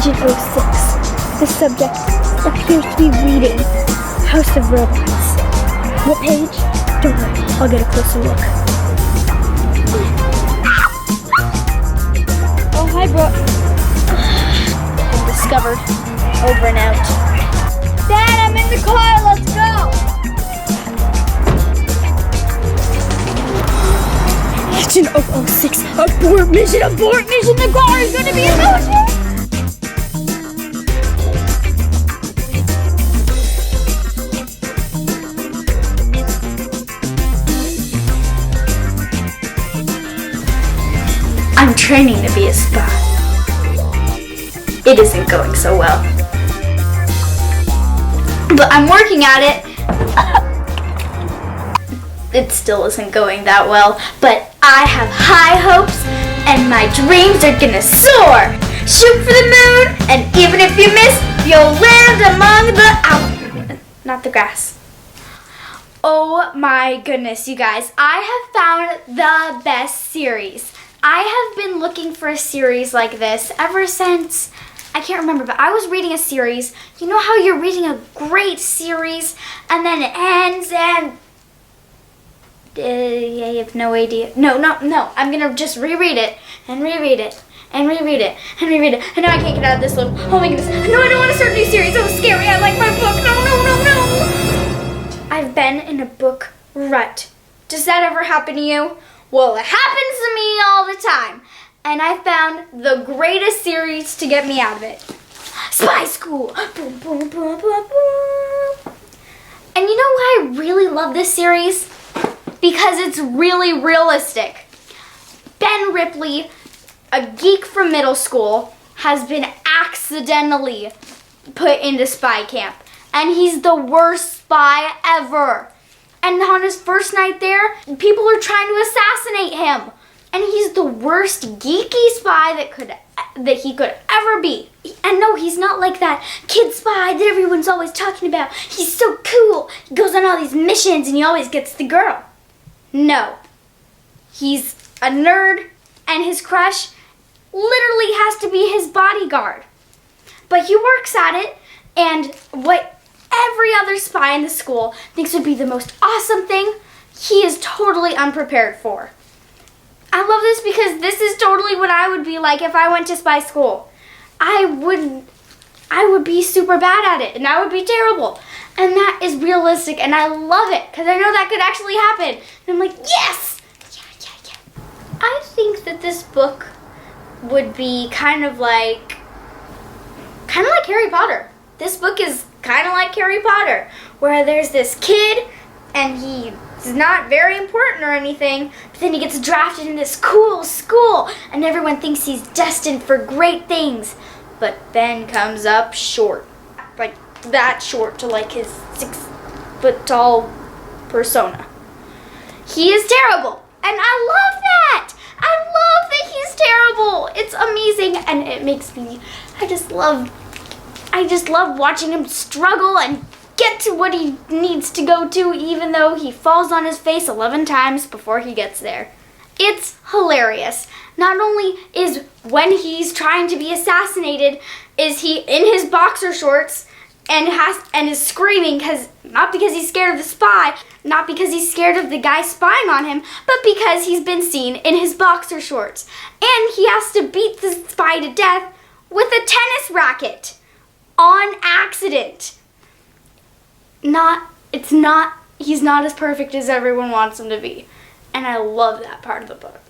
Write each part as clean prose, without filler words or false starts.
Agent 06. The subject appears to be reading House of Robots. What page? Don't worry, I'll get a closer look. Oh, hi, Brooke. Been discovered. Over and out. Dad, I'm in the car. Let's go. Agent 006, abort mission, abort mission. The car is going to be in motion. I'm training to be a spy. It isn't going so well. But I'm working at it. It still isn't going that well, but I have high hopes and my dreams are gonna soar. Shoot for the moon, and even if you miss, you'll land among the not the grass. Oh my goodness, you guys, I have found the best series. I have been looking for a series like this ever since, I can't remember, but I was reading a series. You know how you're reading a great series and then it ends and yeah, you have no idea. No, I'm gonna just reread it and reread it and reread it and reread it. And now I can't get out of this loop. Oh my goodness. No, I don't want to start a new series. That was scary. I like my book. No. I've been in a book rut. Does that ever happen to you? Well, it happens to me all the time. And I found the greatest series to get me out of it. Spy School. Boom, boom, boom, boom, boom. And you know why I really love this series? Because it's really realistic. Ben Ripley, a geek from middle school, has been accidentally put into spy camp. And he's the worst spy ever. And on his first night there, people are trying to assassinate him. And he's the worst geeky spy that he could ever be. And no, he's not like that kid spy that everyone's always talking about. He's so cool. He goes on all these missions and he always gets the girl. No. He's a nerd and his crush literally has to be his bodyguard. But he works at it, and what every other spy in the school thinks would be the most awesome thing, he is totally unprepared for. I love this because this is totally what I would be like if I went to spy school. I would be super bad at it and I would be terrible. And that is realistic and I love it because I know that could actually happen. And I'm like, yes! Yeah. I think that this book would be kind of like Harry Potter. This book is kind of like Harry Potter, where there's this kid and he's not very important or anything, but then he gets drafted in this cool school and everyone thinks he's destined for great things. But Ben comes up short, like that short to like his 6-foot tall persona. He is terrible, and I love that. I love that he's terrible. It's amazing, and it makes me, I just love watching him struggle and get to what he needs to go to, even though he falls on his face 11 times before he gets there. It's hilarious. Not only is when he's trying to be assassinated, is he in his boxer shorts and is screaming not because he's scared of the spy, not because he's scared of the guy spying on him, but because he's been seen in his boxer shorts. And he has to beat the spy to death with a tennis racket on accident. He's not as perfect as everyone wants him to be. And I love that part of the book.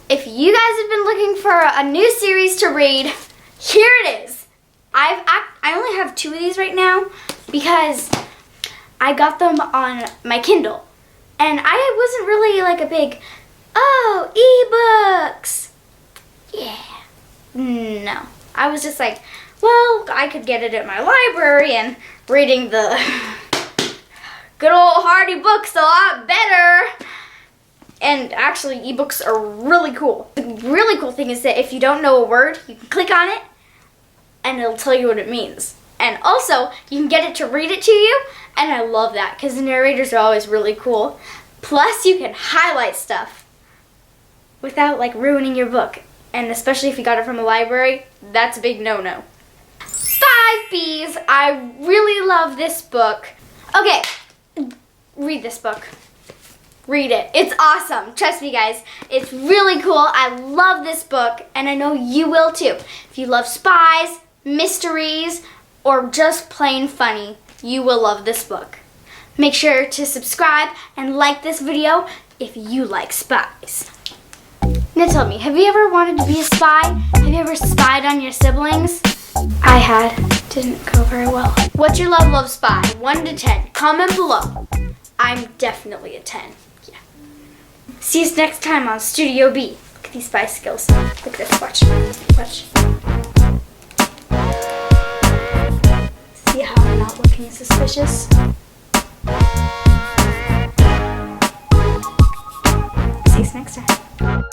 If you guys have been looking for a new series to read, here it is. I only have 2 of these right now because I got them on my Kindle. And I wasn't really like a big, ebooks. Yeah. No. I was just like, well, I could get it at my library and reading the good old hardy books a lot better. And actually, ebooks are really cool. The really cool thing is that if you don't know a word, you can click on it and it'll tell you what it means. And also, you can get it to read it to you, and I love that because the narrators are always really cool. Plus, you can highlight stuff without like ruining your book. and especially if you got it from a library, that's a big no-no. 5 B's. I really love this book. Okay, read this book. Read it. It's awesome. Trust me, guys. It's really cool. I love this book, and I know you will too. If you love spies, mysteries, or just plain funny, you will love this book. Make sure to subscribe and like this video if you like spies. Now tell me, have you ever wanted to be a spy? Have you ever spied on your siblings? I had. Didn't go very well. What's your level of spy? 1 to 10. Comment below. I'm definitely a 10. Yeah. See you next time on Studio B. Look at these spy skills. Look at this. Watch. Watch. See how I'm not looking suspicious? See you next time.